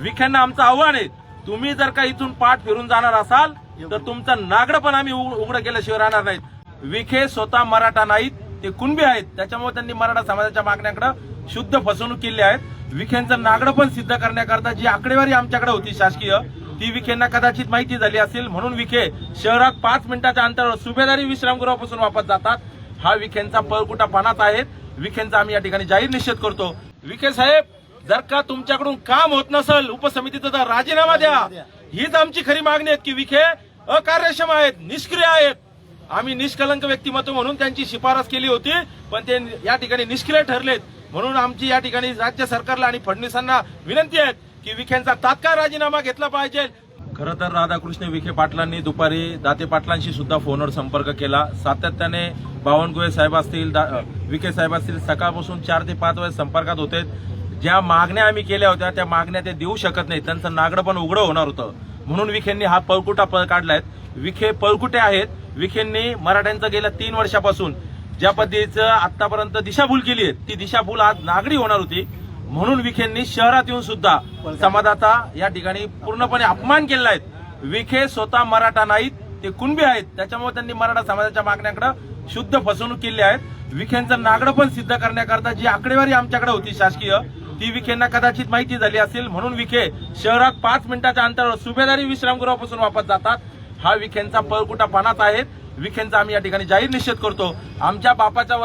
विखेंना आमचं आव्हान आहे, तुम्ही जर का इथून पाठ फिरून जाणार असाल तर तुमचं नागडं पण आम्ही उघडं केल्याशिवाय राहणार नाहीत. विखे स्वतः मराठा नाहीत, ते कुणबी आहेत. त्याच्यामुळे त्यांनी मराठा समाजाच्या मागण्याकडे शुद्ध फसवणूक केली आहे. विखेंचं नागडं पण सिद्ध करण्याकरता जी आकडेवारी आमच्याकडे होती शासकीय, ती विखेंना कदाचित माहिती झाली असेल, म्हणून विखे शहरात 5 मिनिटाच्या अंतरावर सुभेदारी विश्रामगृहापासून वापस जातात. हा विखेंचा पळकुटापणाच आहे. विखेंचा आम्ही या ठिकाणी जाहीर निषेध करतो. विखे साहेब, जर का तुमच्याकडून काम होत नसेल उपसमितीचा तर राजीनामा द्या. हीच आमची खरी मागणी आहे की विखे अकार्यक्षम आहेत, निष्क्रिय आहेत. आम्ही निष्कलंक व्यक्तिमत्व म्हणून त्यांची शिफारस केली होती, पण ते या ठिकाणी निष्क्रिय ठरलेत. म्हणून आमची या ठिकाणी राज्य सरकारला आणि फडणवीसांना विनंती आहे की विखेंचा तात्काळ राजीनामा घेतला पाहिजे. खरं तर राधाकृष्ण विखे पाटलांनी दुपारी दाते पाटलांशी सुद्धा फोनवर संपर्क केला. सातत्याने बावनकुळे साहेब असतील, विखे साहेब असतील, सकाळपासून 4 ते 5 वेळेस संपर्कात होते. ज्या मागण्या आम्ही केल्या होत्या त्या मागण्या ते देऊ शकत नाही. त्यांचं नागडं पण उघडं होणार होतं, म्हणून विखेंनी हा पळकुटा पळ काढलाय. विखे पळकुटे आहेत. विखेंनी मराठ्यांचं गेल्या 3 वर्षापासून ज्या पद्धतीचं आतापर्यंत दिशाभूल केली आहे, ती दिशाभूल आज नागडी होणार होती. म्हणून विखेंनी शहरात येऊन सुद्धा समाजाचा या ठिकाणी पूर्णपणे अपमान केला आहे. विखे स्वतः मराठा नाहीत, ते कुणबी आहेत. त्याच्यामुळे त्यांनी मराठा समाजाच्या मागण्याकडे शुद्ध फसवणूक केली आहे. विखेंचं नागडं पण सिद्ध करण्याकरता जी आकडेवारी आमच्याकडे होती शासकीय, ती विखेंना कदाचित माहिती झाली असेल, म्हणून विखे शहरात 5 मिनिटाच्या अंतरावर सुभेदारी विश्रामगृहापासून वापस जातात. हा विखेंचा पळकुटापणाच आहे. विखेंचा आम्ही या ठिकाणी जाहीर निषेध करतो. आमच्या बापाचा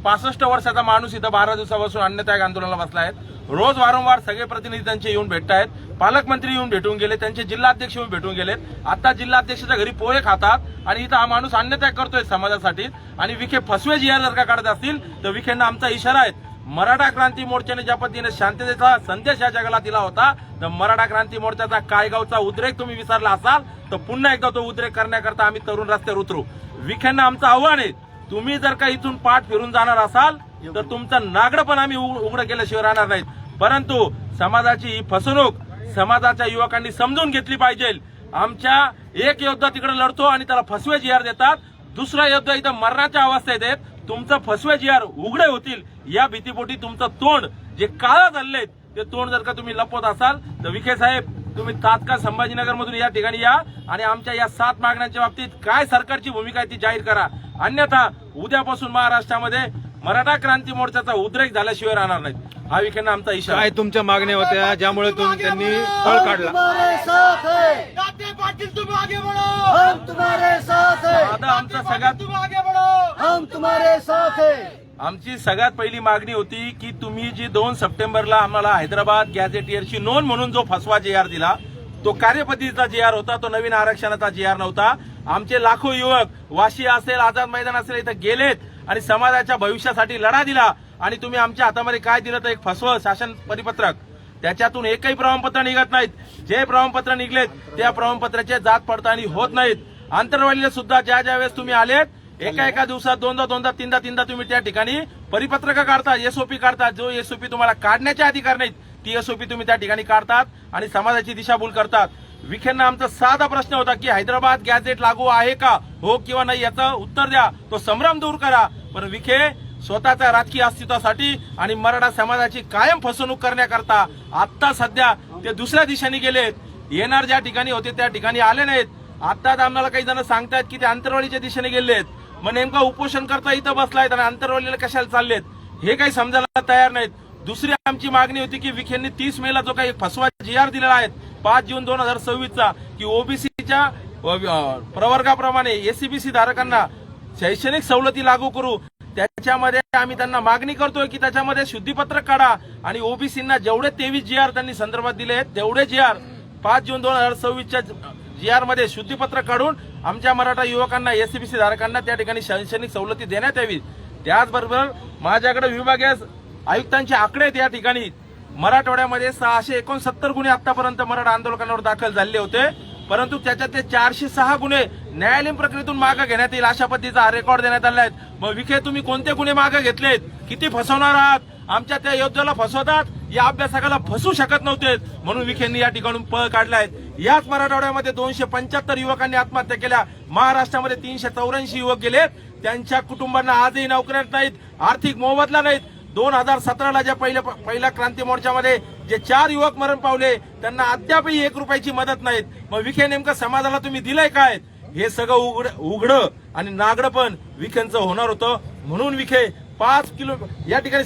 65 वर्षाचा माणूस इथं 12 दिवसापासून अन्नत्याग आंदोलनाला बसला आहे. रोज वारंवार सगळे प्रतिनिधी त्यांचे येऊन भेटत आहेत. पालकमंत्री येऊन भेटून गेले, त्यांचे जिल्हाध्यक्ष येऊन भेटून गेलेत. आता जिल्हाध्यक्षाच्या घरी पोहे खातात आणि इथं हा माणूस अन्नत्याग करतोय समाजासाठी. आणि विखे फसवे जी जर का काढत असतील तर विखेंना आमचा इशारा आहे. मराठा क्रांती मोर्चाने ज्या पद्धतीने शांततेचा संदेश या जगाला दिला होता, तर मराठा क्रांती मोर्चाचा कायगावचा उद्रेक तुम्ही विसरला असाल तर पुन्हा एकदा तो उद्रेक करण्याकरता आम्ही तरुण रस्त्यावर उतरू. विखेंना आमचं आव्हान आहे, तुम्ही जर का इथून पाठ फिरून जाणार असाल तर तुमचं नागडं पण आम्ही उघडं केल्याशिवाय राहणार नाहीत. परंतु समाजाची ही फसवणूक समाजाच्या युवकांनी समजून घेतली पाहिजे. आमच्या एक योद्धा तिकडे लढतो आणि त्याला फसवे जी आर देतात, दुसरा योद्धा इथं मरणाच्या अवस्थेत आहेत. तुमचं फसवे जी आर उघडे होतील या भीतीपोटी तुमचं तोंड जे काळं झालंय ते तोंड जर का तुम्ही लपवत असाल तर विखे साहेब, तुम्ही तात्काळ संभाजीनगर मधून या ठिकाणी या आणि आमच्या या 7 मागण्यांच्या बाबतीत काय सरकारची भूमिका आहे ती जाहीर करा. अन्यथा उद्यापासून महाराष्ट्रामध्ये मराठा क्रांती मोर्चाचा उद्रेक झाल्याशिवाय राहणार नाही. हा विखेंना आमचा इशारा. काय तुमच्या मागण्या होत्या ज्यामुळे त्यांनी पळ काढला? आमची सगळ्यात पहिली मागणी होती की तुम्ही जी 2 सप्टेंबरला आम्हाला हैदराबाद गॅझेटियरची नोंद म्हणून जो फसवा जी आर दिला, तो कार्यपद्धतीचा जी आर होता, तो नवीन आरक्षणाचा जी आर नव्हता. आमचे लाखो युवक वाशी असेल, आझाद मैदान असेल इथं गेलेत आणि समाजाच्या भविष्यासाठी लढा दिला. आणि तुम्ही आमच्या हातामध्ये काय दिलं तर एक फसवं शासन परिपत्रक. त्याच्यातून एकही प्रमाणपत्र निघत नाहीत. जे प्रमाणपत्र निघलेत त्या प्रमाणपत्राचे जात पडताळणी होत नाहीत. आंतरवालीला सुद्धा ज्या वेळेस तुम्ही आलेत एका दिवसात दोनदा तीनदा तुम्ही त्या ठिकाणी परिपत्रक काढता, एसओपी काढतात. जो एसओपी तुम्हाला काढण्याचे अधिकार नाहीत ती एसओपी तुम्ही त्या ठिकाणी काढतात आणि समाजाची दिशाभूल करतात. विखेंना आमचा साधा प्रश्न होता की हैदराबाद गॅझेट लागू आहे का, हो किंवा नाही याचं उत्तर द्या, तो संभ्रम दूर करा. पण विखे स्वतःच्या राजकीय अस्तित्वासाठी आणि मराठा समाजाची कायम फसवणूक करण्याकरता आता सध्या ते दुसऱ्या दिशेने गेलेत. येणार ज्या ठिकाणी होते त्या ठिकाणी आले नाहीत. आता आम्हाला काही जण सांगतायत की ते अंतरवालीच्या दिशेने गेलेत. मग नेमका उपोषण करता इथं बसलायत आणि अंतरवालीला कशाला चाललेत हे काही समजायला तयार नाहीत. दुसरी आमची मागणी होती की विखेंनी 30 मेला जो काही फसवा जी आर दिलेला आहे 5 जून 2026चा की ओबीसीच्या प्रवर्गाप्रमाणे एसीबीसी धारकांना शैक्षणिक सवलती लागू करू. त्याच्यामध्ये आम्ही त्यांना मागणी करतोय की त्याच्यामध्ये शुद्धीपत्रक काढा आणि ओबीसींना जेवढे 23 जी आर त्यांनी संदर्भात दिले आहेत तेवढे जी आर 5 जून 2026च्या जी आर मध्ये शुद्धीपत्रक काढून आमच्या मराठा युवकांना एसीबीसी धारकांना त्या ठिकाणी शैक्षणिक सवलती देण्यात यावी. त्याचबरोबर माझ्याकडे विभागीय आयुक्तांचे आकडे आहेत. या ठिकाणी मराठवाड्यामध्ये 669 गुन्हे आतापर्यंत मराठा आंदोलकांवर दाखल झाले होते, परंतु त्याच्यात 406 गुन्हे न्यायालयीन प्रक्रियेतून मागे घेण्यात येईल अशा पद्धतीचा रेकॉर्ड देण्यात आला आहे. मग विखे तुम्ही कोणते गुन्हे मागे घेतलेत, किती फसवणार आहात? आमच्या त्या योद्ध्याला फसवतात, या अभ्यासकाला फसवू शकत नव्हते म्हणून विखेंनी या ठिकाणून पळ काढलाय. याच मराठवाड्यामध्ये 275 युवकांनी आत्महत्या केल्या. महाराष्ट्रामध्ये 384 युवक गेलेत. त्यांच्या कुटुंबांना आजही नोकऱ्या नाहीत, आर्थिक मोबदला नाहीत. 2017ला ज्या पहिल्या क्रांती मोर्चामध्ये जे 4 युवक मरण पावले त्यांना अद्यापही 1 रुपयाची मदत नाहीत. मग विखे नेमकं समाजाला तुम्ही दिलंय काय? हे सगळं उघडं आणि नागडं पण विखेंचं होणार होतं. म्हणून विखे 5 किलो या ठिकाणी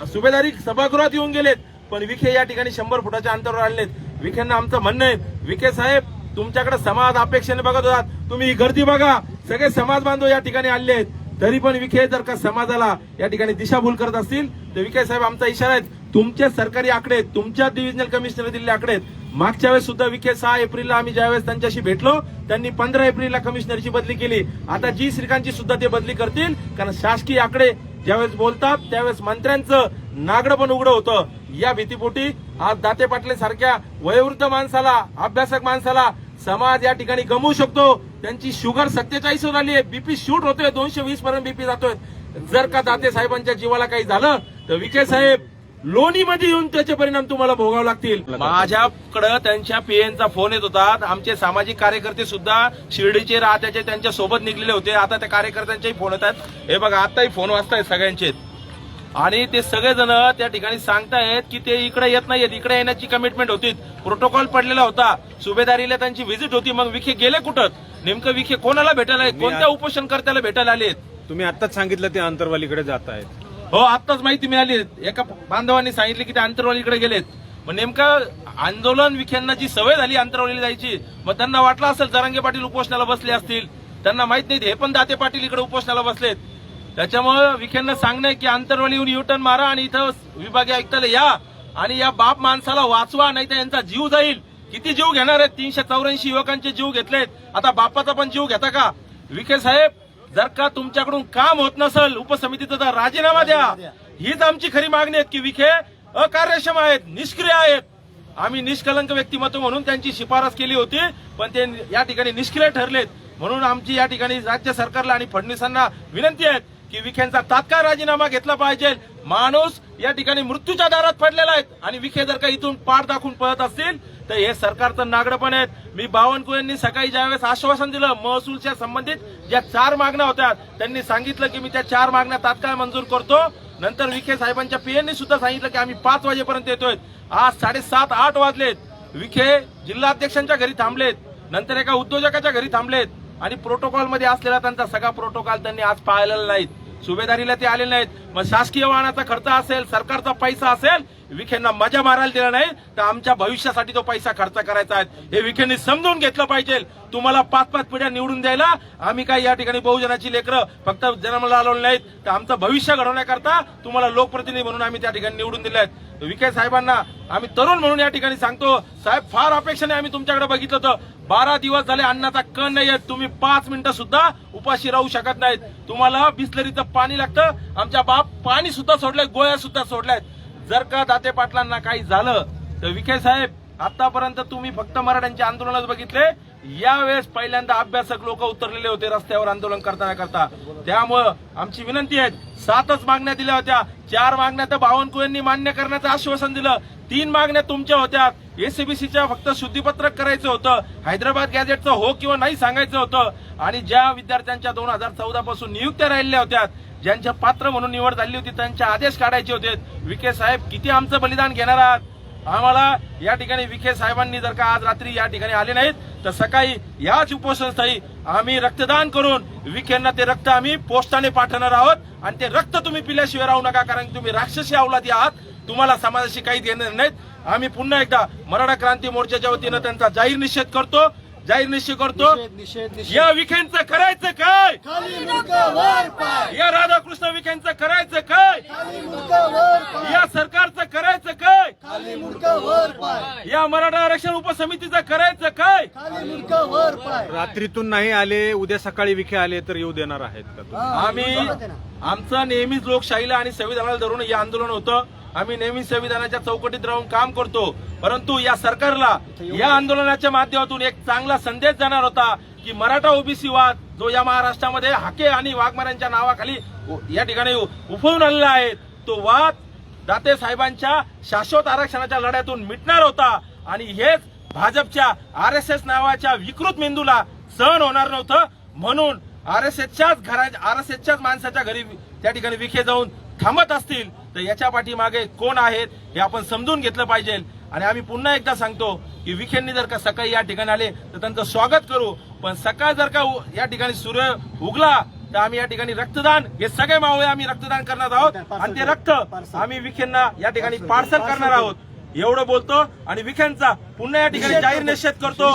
सुभेदारी सभागृहात येऊन गेलेत, पण विखे या ठिकाणी 100 फुटाच्या अंतरावर आणलेत. विखेंना आमचं म्हणणं आहे, विखे साहेब तुमच्याकडे समाज अपेक्षेने बघत होतात, तुम्ही ही गर्दी बघा, सगळे समाज बांधव या ठिकाणी आले आहेत. तरी पण विखे जर का समाजाला या ठिकाणी दिशाभूल करत असतील तर विखे साहेब आमचा इशारा आहे, तुमचे सरकारी आकडे, तुमच्या डिव्हिजनल कमिशनर दिलेले आकडे आहेत. मागच्या वेळेस सुद्धा विखे 6 एप्रिलला आम्ही ज्यावेळेस त्यांच्याशी भेटलो त्यांनी 15 एप्रिलला कमिशनरची बदली केली. आता जी श्रीकांतची सुद्धा ते बदली करतील, कारण शासकीय आकडे ज्यावेळेस बोलतात त्यावेळेस मंत्र्यांचं नागडं पण उघडं होतं. या भीतीपोटी आज दाते पाटले सारख्या वयोवृद्ध माणसाला, अभ्यासक माणसाला समाज या ठिकाणी गमवू शकतो. त्यांची शुगर 47 वर आली आहे, बीपी शूट होतोय, 220 पर्यंत बीपी जातोय. जर का दाते साहेबांच्या जीवाला काही झालं तर विखे साहेब लोणीमध्ये येऊन त्याचे परिणाम तुम्हाला भोगावे लागतील. माझ्याकडे त्यांच्या पीएनचा फोन येत होता. आमचे सामाजिक कार्यकर्ते सुद्धा शिर्डीचे राहत्याचे त्यांच्या सोबत निघलेले होते. आता त्या कार्यकर्त्यांचेही फोन येतात. हे बघा आताही फोन वाजतायत सगळ्यांचे, आणि ते सगळेजण त्या ठिकाणी सांगतायत की ते इकडे येत नाहीयेत. इकडे येण्याची कमिटमेंट होती, प्रोटोकॉल पडलेला होता, सुभेदारीला त्यांची व्हिजिट होती. मग विखे गेले कुठं? नेमकं विखे कोणाला भेटायला आहेत? कोणत्या उपोषणकर्त्याला भेटायला आलेत? तुम्ही आताच सांगितलं ते अंतरवालीकडे जात आहेत. हो, आत्ताच माहिती मिळाली. एका बांधवांनी सांगितले की ते अंतरवालीकडे गेलेत. मग नेमकं आंदोलन विखेंना जी सवय झाली अंतरवालीला जायची, मग त्यांना वाटलं असेल जरांगे पाटील उपोषणाला बसले असतील. त्यांना माहित नाही हे पण दाते पाटील इकडे उपोषणाला बसलेत. त्याच्यामुळे विखेंना सांगणं की अंतरवाली येऊन युटर्न मारा आणि इथं विभागीय आयुक्तालय या आणि या बाप माणसाला वाचवा, नाही तर यांचा जीव जाईल. किती जीव घेणार आहेत? 384 युवकांचे जीव घेतलेत. आता बापाचा पण जीव घेता का? विखे साहेब जर का तुमच्याकडून काम होत नसेल उपसमितीचा तर राजीनामा द्या. हीच आमची खरी मागणी आहे की विखे अकार्यक्षम आहेत, निष्क्रिय आहेत. आम्ही निष्कलंक व्यक्तिमत्व म्हणून त्यांची शिफारस केली होती, पण ते या ठिकाणी निष्क्रिय ठरलेत. म्हणून आमची या ठिकाणी राज्य सरकारला आणि फडणवीसांना विनंती आहे की विखेंचा तात्काळ राजीनामा घेतला पाहिजे. माणूस या ठिकाणी मृत्यूच्या दारात पडलेला आहे आणि विखे जर का इथून पाठ दाखवून पळत असतील तर हे सरकारचं नागडपण आहे. मी बावनकुळे यांनी सकाळी ज्यावेळेस आश्वासन दिलं महसूलच्या संबंधित ज्या 4 मागण्या होत्या, त्यांनी सांगितलं की मी त्या 4 मागण्या तात्काळ मंजूर करतो. नंतर विखे साहेबांच्या पीएननी सुद्धा सांगितलं की आम्ही 5 वाजेपर्यंत येतोय. आज 7:30-8 वाजलेत. विखे जिल्हाध्यक्षांच्या घरी थांबलेत, नंतर एका उद्योजकाच्या घरी थांबलेत आणि प्रोटोकॉलमध्ये असलेला त्यांचा सगळा प्रोटोकॉल त्यांनी आज पाळलेला नाहीत. सुभेदारीला ते आले नाहीत. मग शासकीय वाहनाचा खर्च असेल, सरकारचा पैसा असेल, विखेंना मजा मारायला दिला नाही तर आमच्या भविष्यासाठी तो पैसा खर्च करायचा आहे. हे विखेंनी समजून घेतलं पाहिजे. तुम्हाला 5-5 पिढ्या निवडून द्यायला आम्ही काही या ठिकाणी बहुजनाची लेकरं फक्त जन्माला आलो नाहीत, तर आमचं भविष्य घडवण्याकरता तुम्हाला लोकप्रतिनिधी म्हणून आम्ही त्या ठिकाणी निवडून दिले आहेत. विखे साहेबांना आम्ही तरुण म्हणून या ठिकाणी सांगतो, साहेब फार अपेक्षेने आम्ही तुमच्याकडे बघितलं होतं. 12 दिवस झाले अन्नाचा कण नाही येत. तुम्ही 5 मिनिटं सुद्धा उपाशी राहू शकत नाहीत. तुम्हाला बिस्लरीचं पाणी लागतं. आमच्या बाप पाणी सुद्धा सोडलंय, गोळ्या सुद्धा सोडल्यात. जर का दाते पाटलांना काही झालं तर विखे साहेब आतापर्यंत तुम्ही फक्त मराठ्यांचे आंदोलनच बघितले. यावेळेस पहिल्यांदा अभ्यासक लोक उतरलेले होते रस्त्यावर आंदोलन करता. त्यामुळं आमची विनंती आहे, 7च मागण्या दिल्या होत्या. 4 मागण्या तर बावनकुळेंनी मान्य करण्याचं आश्वासन दिलं. 3 मागण्या तुमच्या होत्या. एसीबीसीच्या फक्त शुद्धीपत्रक करायचं होतं, हैदराबाद गॅझेटचं हो किंवा नाही सांगायचं होतं. आणि ज्या विद्यार्थ्यांच्या 2014 पासून नियुक्त्या राहिलेल्या होत्या, ज्यांच्या पात्र म्हणून निवड झाली होती, त्यांचे आदेश काढायचे होते. विखे साहेब किती आमचं बलिदान घेणार आहात? आम्हाला या ठिकाणी विखे साहेबांनी जर का आज रात्री या ठिकाणी आले नाहीत तर सकाळी याच उपोषणस्थळी आम्ही रक्तदान करून विखेंना ते रक्त आम्ही पोस्टाने पाठवणार आहोत. आणि ते रक्त तुम्ही पिल्याशिवाय राहू नका, कारण तुम्ही राक्षसी अवलादी आहात. तुम्हाला समाजाशी काही देणार नाहीत. आम्ही पुन्हा एकदा मराठा क्रांती मोर्चाच्या वतीनं त्यांचा जाहीर निषेध करतो. या विखेंचं करायचं काय? या राधाकृष्ण विखेंचं करायचं काय? या सरकारचं करायचं काय? या मराठा आरक्षण उपसमितीचं करायचं काय? रात्रीतून नाही आले, उद्या सकाळी विखे आले तर येऊ देणार आहेत का? आम्ही आमचं नेहमीच लोकशाहीला आणि संविधानाला धरून हे आंदोलन होतं. आम्ही नेहमी संविधानाच्या चौकटीत राहून काम करतो. परंतु या सरकारला या आंदोलनाच्या माध्यमातून एक चांगला संदेश जाणार होता की मराठा ओबीसी वाद जो या महाराष्ट्रामध्ये हाके आणि वाघमाऱ्यांच्या नावाखाली या ठिकाणी उफळून आलेला आहे, तो वाद दाते साहेबांच्या शाश्वत आरक्षणाच्या लढ्यातून मिटणार होता. आणि हेच भाजपच्या आरएसएस नावाच्या विकृत मेंदूला सहन होणार नव्हतं. म्हणून आरएसएसच्याच माणसाच्या घरी त्या ठिकाणी विखे जाऊन थांबत असतील तर याच्या पाठीमागे कोण आहेत हे आपण समजून घेतलं पाहिजे. आणि आम्ही पुन्हा एकदा सांगतो की विखेंनी जर का सकाळी या ठिकाणी आले तर त्यांचं स्वागत करू, पण सकाळ जर का या ठिकाणी सूर्य उगला तर आम्ही या ठिकाणी रक्तदान, हे सगळे मावळे आम्ही रक्तदान करणार आहोत आणि ते रक्त आम्ही विखेंना या ठिकाणी पार्सल करणार आहोत. एवढं बोलतो आणि विखेंचा पुन्हा या ठिकाणी जाहीर निषेध करतो.